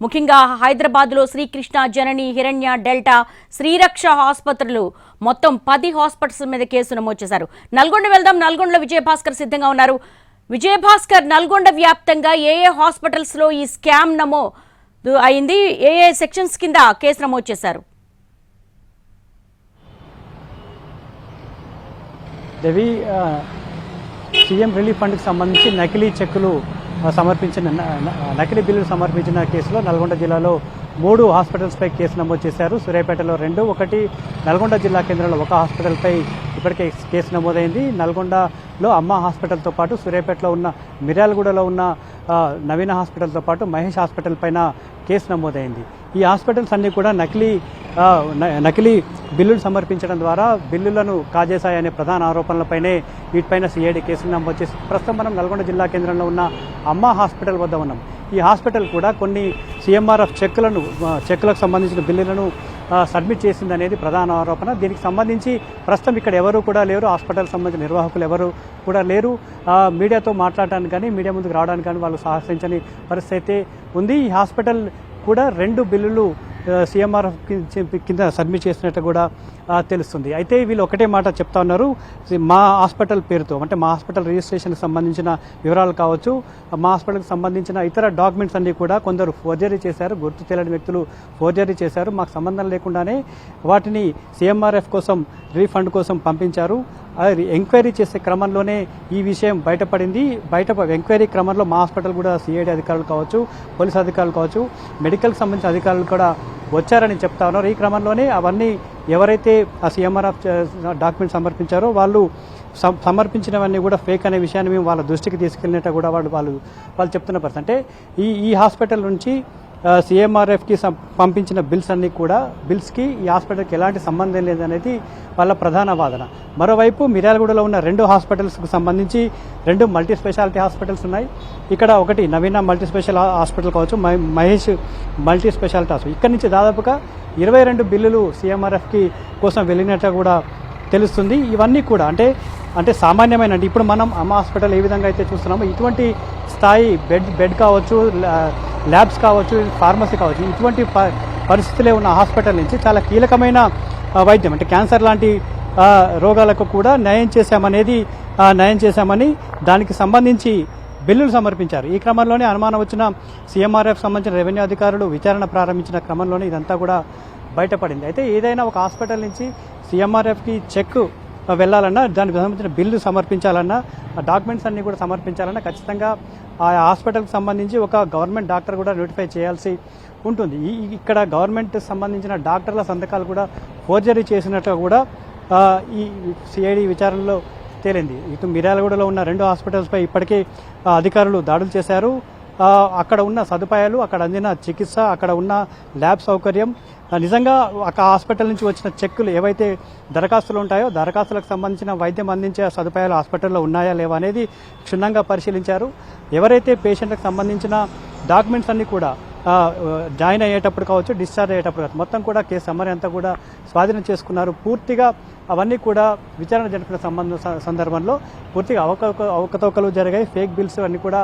ముఖ్యంగా హైదరాబాద్లో శ్రీకృష్ణ, జనని, హిరణ్య, డెల్టా, శ్రీరక్ష ఆసుపత్రులు మొత్తం 10 హాస్పిటల్స్ మీద కేసు నమోదు చేశారు. నల్గొండ వెళ్దాం. నల్గొండలో విజయభాస్కర్ సిద్ధంగా ఉన్నారు. విజయభాస్కర్, నల్గొండ వ్యాప్తంగా ఏ హాస్పిటల్స్ లో ఈ స్కామ్ నమోదు అయింది? ఏ సెక్షన్స్ కింద కేసు నమోదు చేశారు? దేవి, సీఎం రిలీఫ్ ఫండ్కి సంబంధించి నకిలీ చెక్కులు సమర్పించిన నకిలీ బిల్లులు సమర్పించిన కేసులో నల్గొండ జిల్లాలో 3 హాస్పిటల్స్పై కేసు నమోదు చేశారు. సూర్యాపేటలో 2, 1 నల్గొండ జిల్లా కేంద్రంలో 1 హాస్పిటల్పై ఇప్పటికే కేసు నమోదైంది. నల్గొండలో అమ్మ హాస్పిటల్తో పాటు సూర్యాపేటలో ఉన్న మిర్యాలగూడలో ఉన్న నవీన హాస్పిటల్తో పాటు మహేష్ హాస్పిటల్ పైన కేసు నమోదైంది. ఈ హాస్పిటల్స్ అన్నీ కూడా నకిలీ బిల్లులు సమర్పించడం ద్వారా బిల్లులను కాజేశాయనే ప్రధాన ఆరోపణలపైనే వీటిపైన సిఐడి కేసులు నమోదు చేసి ప్రస్తుతం మనం నల్గొండ జిల్లా కేంద్రంలో ఉన్న అమ్మ హాస్పిటల్ వద్ద ఉన్నాం. ఈ హాస్పిటల్ కూడా కొన్ని సిఎంఆర్ఎఫ్ చెక్కులకు సంబంధించిన బిల్లులను సబ్మిట్ చేసిందనేది ప్రధాన ఆరోపణ. దీనికి సంబంధించి ప్రస్తుతం ఇక్కడ ఎవరు కూడా లేరు. హాస్పిటల్ సంబంధించిన నిర్వాహకులు ఎవరు కూడా లేరు. మీడియాతో మాట్లాడడానికి కానీ మీడియా ముందుకు రావడానికి కానీ వాళ్ళు సాహసించని పరిస్థితి ఉంది. ఈ హాస్పిటల్ కూడా 2 బిల్లులు సీఎంఆర్ఎఫ్ కింద సబ్మిట్ చేసినట్టు కూడా తెలుస్తుంది. అయితే వీళ్ళు ఒకటే మాట చెప్తా ఉన్నారు, మా హాస్పిటల్ పేరుతో అంటే మా హాస్పిటల్ రిజిస్ట్రేషన్కి సంబంధించిన వివరాలు కావచ్చు, మా హాస్పిటల్కి సంబంధించిన ఇతర డాక్యుమెంట్స్ అన్నీ కూడా కొందరు ఫోర్జరీ చేశారు, గుర్తు తెలియని వ్యక్తులు ఫోర్జరీ చేశారు. మాకు సంబంధం లేకుండానే వాటిని సీఎంఆర్ఎఫ్ కోసం రీఫండ్ కోసం పంపించారు. ఎంక్వైరీ చేసే క్రమంలోనే ఈ విషయం బయటపడింది. ఎంక్వైరీ క్రమంలో మా హాస్పిటల్ కూడా సిఐడి అధికారులు కావచ్చు, పోలీస్ అధికారులు కావచ్చు, మెడికల్కి సంబంధించిన అధికారులు కూడా వచ్చారని చెప్తా ఉన్నారు. ఈ క్రమంలోనే అవన్నీ ఎవరైతే ఆ సీఎంఆర్ఎఫ్ డాక్యుమెంట్ సమర్పించారో వాళ్ళు సమర్పించినవన్నీ కూడా ఫేక్ అనే విషయాన్ని మేము వాళ్ళ దృష్టికి తీసుకెళ్ళినట్టు కూడా వాళ్ళు చెప్తున్న పరిస్థితి. అంటే ఈ హాస్పిటల్ నుంచి సీఎంఆర్ఎఫ్కి పంపించిన బిల్స్కి ఈ హాస్పిటల్కి ఎలాంటి సంబంధం లేదనేది వాళ్ళ ప్రధాన వాదన. మరోవైపు మిర్యాలగూడలో ఉన్న 2 హాస్పిటల్స్కి సంబంధించి 2 మల్టీ స్పెషాలిటీ హాస్పిటల్స్ ఉన్నాయి. ఇక్కడ ఒకటి నవీన మల్టీ స్పెషల్ హాస్పిటల్ కావచ్చు, మహేష్ మల్టీ స్పెషాలిటీ హాస్పిటల్. ఇక్కడ నుంచి దాదాపుగా 22 బిల్లులు సీఎంఆర్ఎఫ్కి కోసం వెళ్ళినట్టు కూడా తెలుస్తుంది. ఇవన్నీ కూడా అంటే సామాన్యమైన ఇప్పుడు మనం అమ్మ హాస్పిటల్ ఏ విధంగా అయితే చూస్తున్నామో ఇటువంటి స్థాయి బెడ్ కావచ్చు, ల్యాబ్స్ కావచ్చు, ఫార్మసీ కావచ్చు, ఇటువంటి పరిస్థితులే ఉన్న హాస్పిటల్ నుంచి చాలా కీలకమైన వైద్యం అంటే క్యాన్సర్ లాంటి రోగాలకు కూడా న్యాయం చేశామని దానికి సంబంధించి బిల్లులు సమర్పించారు. ఈ క్రమంలోనే అనుమానం వచ్చిన సీఎంఆర్ఎఫ్ సంబంధించిన రెవెన్యూ అధికారులు విచారణ ప్రారంభించిన క్రమంలోనే ఇదంతా కూడా బయటపడింది. అయితే ఏదైనా ఒక హాస్పిటల్ నుంచి సీఎంఆర్ఎఫ్కి చెక్ వెళ్ళాలన్నా, దానికి సంబంధించిన బిల్లు సమర్పించాలన్నా, ఆ డాక్యుమెంట్స్ అన్నీ కూడా సమర్పించాలన్నా ఖచ్చితంగా ఆ హాస్పిటల్కి సంబంధించి ఒక గవర్నమెంట్ డాక్టర్ కూడా నోటిఫై చేయాల్సి ఉంటుంది. ఇక్కడ గవర్నమెంట్ సంబంధించిన డాక్టర్ల సంతకాలు కూడా ఫోర్జరీ చేసినట్టు కూడా ఈ సిఐడి విచారణలో తేలింది. ఇటు మిర్యాలగూడలో ఉన్న 2 హాస్పిటల్స్పై ఇప్పటికే అధికారులు దాడులు చేశారు. అక్కడ ఉన్న సదుపాయాలు, అక్కడ అందిన చికిత్స, అక్కడ ఉన్న ల్యాబ్ సౌకర్యం, నిజంగా ఒక హాస్పిటల్ నుంచి వచ్చిన చెక్కులు ఏవైతే దరఖాస్తులు ఉంటాయో దరఖాస్తులకు సంబంధించిన వైద్యం అందించే సదుపాయాలు హాస్పిటల్లో ఉన్నాయా లేవా అనేది క్షుణ్ణంగా పరిశీలించారు. ఎవరైతే పేషెంట్లకు సంబంధించిన డాక్యుమెంట్స్ అన్నీ కూడా జాయిన్ అయ్యేటప్పుడు కావచ్చు, డిశ్చార్జ్ అయ్యేటప్పుడు కావచ్చు, మొత్తం కూడా కేసు సమ్మరీ అంతా కూడా స్వాధీనం చేసుకున్నారు. పూర్తిగా అవన్నీ కూడా విచారణ జరిపిన సందర్భంలో పూర్తిగా అవకతవకలు జరిగాయి. ఫేక్ బిల్స్ అన్నీ కూడా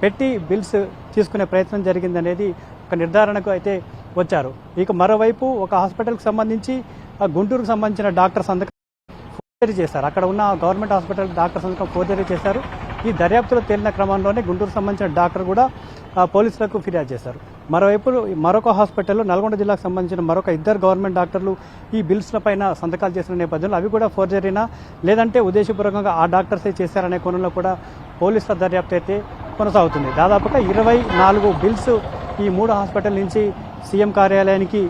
పెట్టి బిల్స్ తీసుకునే ప్రయత్నం జరిగిందనేది ఒక నిర్ధారణకు అయితే వచ్చారు. ఇక మరోవైపు ఒక హాస్పిటల్కి సంబంధించి గుంటూరుకు సంబంధించిన డాక్టర్ సంతకం ఫోర్జరీ చేశారు. అక్కడ ఉన్న గవర్నమెంట్ హాస్పిటల్ డాక్టర్ సంతకం ఫోర్జరీ చేశారు. ఈ దర్యాప్తులో తేలిన క్రమంలోనే గుంటూరుకు సంబంధించిన డాక్టర్ కూడా పోలీసులకు ఫిర్యాదు చేశారు. మరోవైపు మరొక హాస్పిటల్లో నల్గొండ జిల్లాకు సంబంధించిన మరొక 2 గవర్నమెంట్ డాక్టర్లు ఈ బిల్స్ల పైన సంతకాలు చేసిన నేపథ్యంలో అవి కూడా ఫోర్జరీనా లేదంటే ఉద్దేశపూర్వకంగా ఆ డాక్టర్సే చేశారనే కోణంలో కూడా పోలీసుల దర్యాప్తు అయితే కొనసాగుతుంది. దాదాపుగా 24 బిల్స్ ఈ 3 హాస్పిటల్ నుంచి సీఎం కార్యాలయానికి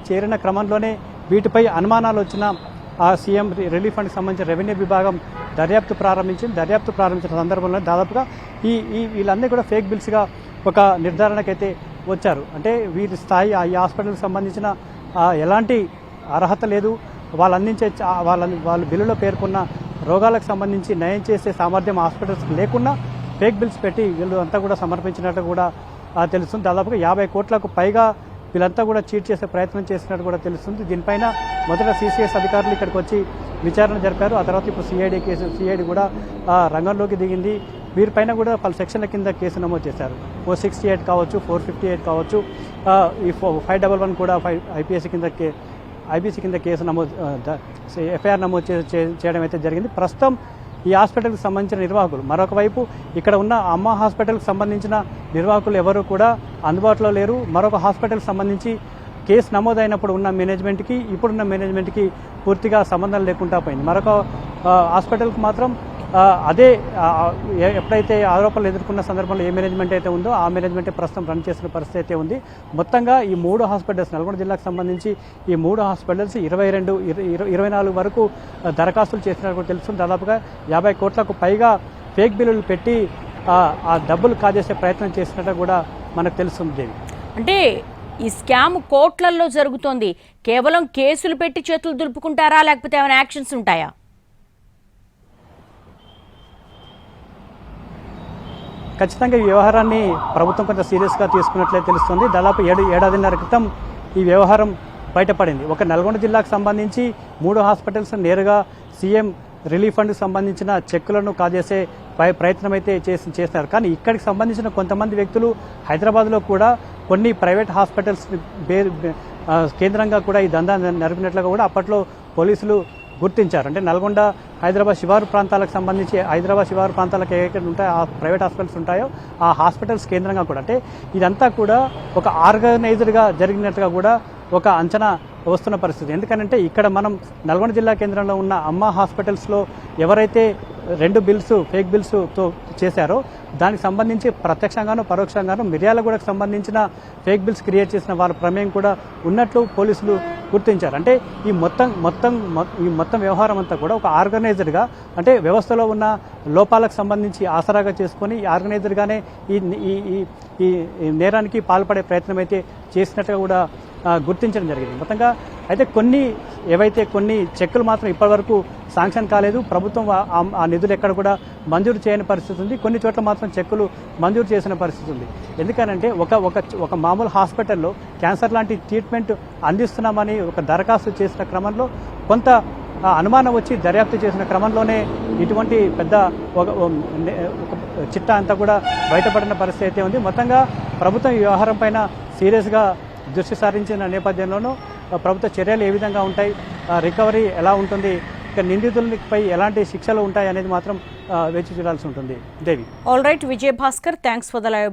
చేరిన క్రమంలోనే వీటిపై అనుమానాలు వచ్చిన ఆ సీఎం రిలీఫ్ ఫండ్కి సంబంధించిన రెవెన్యూ విభాగం దర్యాప్తు ప్రారంభించిన సందర్భంలో దాదాపుగా వీళ్ళన్నీ కూడా ఫేక్ బిల్స్గా ఒక నిర్ధారణకైతే వచ్చారు. అంటే వీరి స్థాయి ఈ హాస్పిటల్కి సంబంధించిన ఎలాంటి అర్హత లేదు, వాళ్ళు అందించే వాళ్ళు బిల్లులో పేర్కొన్న రోగాలకు సంబంధించి నయం చేసే సామర్థ్యం హాస్పిటల్స్కి లేకుండా ఫేక్ బిల్స్ పెట్టి వీళ్ళు అంతా కూడా సమర్పించినట్టు కూడా తెలుస్తుంది. దాదాపుగా 50 కోట్లకు పైగా వీళ్ళంతా కూడా చీట్ చేసే ప్రయత్నం చేసినట్టు కూడా తెలుస్తుంది. దీనిపైన మొదట సిసిఎస్ అధికారులు ఇక్కడికి వచ్చి విచారణ జరిపారు. ఆ తర్వాత ఇప్పుడు సిఐడి కూడా రంగంలోకి దిగింది. వీరిపైన కూడా పలు సెక్షన్ల కింద కేసు నమోదు చేశారు. 468 కావచ్చు, 458 కావచ్చు, ఈ 511 కూడా ఐపీసీ కింద కేసు నమోదు ఎఫ్ఐఆర్ నమోదు చేయడం అయితే జరిగింది. ప్రస్తుతం ఈ హాస్పిటల్కి సంబంధించిన నిర్వాహకులు, మరొక వైపు ఇక్కడ ఉన్న అమ్మ హాస్పిటల్కి సంబంధించిన నిర్వాహకులు ఎవరు కూడా అందుబాటులో లేరు. మరొక హాస్పిటల్కి సంబంధించి కేసు నమోదైనప్పుడు ఉన్న మేనేజ్మెంట్కి ఇప్పుడున్న మేనేజ్మెంట్కి పూర్తిగా సంబంధం లేకుండా పోయింది. మరొక హాస్పిటల్కి మాత్రం అదే ఎప్పుడైతే ఆరోపణలు ఎదుర్కొన్న సందర్భంలో ఏ మేనేజ్మెంట్ అయితే ఉందో ఆ మేనేజ్మెంటే ప్రస్తుతం రన్ చేసిన పరిస్థితి అయితే ఉంది. మొత్తంగా ఈ 3 హాస్పిటల్స్, నల్గొండ జిల్లాకు సంబంధించి ఈ 3 హాస్పిటల్స్ 24 వరకు దరఖాస్తులు చేసినట్టు తెలుస్తుంది. దాదాపుగా 50 కోట్లకు పైగా ఫేక్ బిల్లులు పెట్టి ఆ డబ్బులు కాజేసే ప్రయత్నం చేసినట్టు కూడా మనకు తెలుస్తుంది. దేవి, అంటే ఈ స్కామ్ కోట్లల్లో జరుగుతోంది. కేవలం కేసులు పెట్టి చేతులు దులుపుకుంటారా, లేకపోతే ఏమైనా యాక్షన్స్ ఉంటాయా? ఖచ్చితంగా ఈ వ్యవహారాన్ని ప్రభుత్వం కొంత సీరియస్గా తీసుకున్నట్లయితే తెలుస్తుంది. దాదాపు ఏడాదిన్నర క్రితం ఈ వ్యవహారం బయటపడింది. ఒక నల్గొండ జిల్లాకు సంబంధించి 3 హాస్పిటల్స్ నేరుగా సీఎం రిలీఫ్ ఫండ్కి సంబంధించిన చెక్కులను కాజేసే ప్రయత్నం అయితే చేస్తున్నారు. కానీ ఇక్కడికి సంబంధించిన కొంతమంది వ్యక్తులు హైదరాబాద్లో కూడా కొన్ని ప్రైవేట్ హాస్పిటల్స్ కేంద్రంగా కూడా ఈ దందా నడిపినట్లుగా కూడా అప్పట్లో పోలీసులు గుర్తించారు. అంటే నల్గొండ హైదరాబాద్ శివారు ప్రాంతాలకు సంబంధించి హైదరాబాద్ శివారు ప్రాంతాలకు ఏవైతే ఉంటాయో ఆ ప్రైవేట్ హాస్పిటల్స్ ఉంటాయో ఆ హాస్పిటల్స్ కేంద్రంగా కూడా, అంటే ఇదంతా కూడా ఒక ఆర్గనైజ్డ్గా జరిగినట్టుగా కూడా ఒక అంచనా వస్తున్న పరిస్థితి. ఎందుకంటే ఇక్కడ మనం నల్గొండ జిల్లా కేంద్రంలో ఉన్న అమ్మ హాస్పిటల్స్లో ఎవరైతే 2 బిల్స్ ఫేక్ బిల్స్తో చేశారో దానికి సంబంధించి ప్రత్యక్షంగానూ పరోక్షంగానూ మిర్యాలగూడకు సంబంధించిన ఫేక్ బిల్స్ క్రియేట్ చేసిన వాళ్ళ ప్రమేయం కూడా ఉన్నట్లు పోలీసులు గుర్తించారు. అంటే ఈ మొత్తం వ్యవహారం అంతా కూడా ఒక ఆర్గనైజ్డ్గా, అంటే వ్యవస్థలో ఉన్న లోపాలకు సంబంధించి ఆసరాగా చేసుకొని ఆర్గనైజ్డ్గానే ఈ నేరానికి పాల్పడే ప్రయత్నం అయితే చేసినట్టుగా కూడా గుర్తించడం జరిగింది. మొత్తంగా అయితే కొన్ని చెక్కులు మాత్రం ఇప్పటివరకు శాంక్షన్ కాలేదు. ప్రభుత్వం ఆ నిధులు ఎక్కడ కూడా మంజూరు చేయని పరిస్థితి ఉంది. కొన్ని చోట్ల మాత్రం చెక్కులు మంజూరు చేసిన పరిస్థితి ఉంది. ఎందుకనంటే ఒక మామూలు హాస్పిటల్లో క్యాన్సర్ లాంటి ట్రీట్మెంట్ అందిస్తున్నామని ఒక దరఖాస్తు చేసిన క్రమంలో కొంత అనుమానం వచ్చి దర్యాప్తు చేసిన క్రమంలోనే ఇటువంటి పెద్ద ఒక చిట్టా అంతా కూడా బయటపడిన పరిస్థితి అయితే ఉంది. మొత్తంగా ప్రభుత్వం ఈ వ్యవహారం పైన సీరియస్గా దృష్టి సారించిన నేపథ్యంలోనూ ప్రభుత్వ చర్యలు ఏ విధంగా ఉంటాయి, రికవరీ ఎలా ఉంటుంది, ఇక నిందితులపై ఎలాంటి శిక్షలు ఉంటాయి అనేది మాత్రం వేచి చూడాల్సి ఉంటుంది. Devi. All right Vijay Bhaskar, thanks for the live.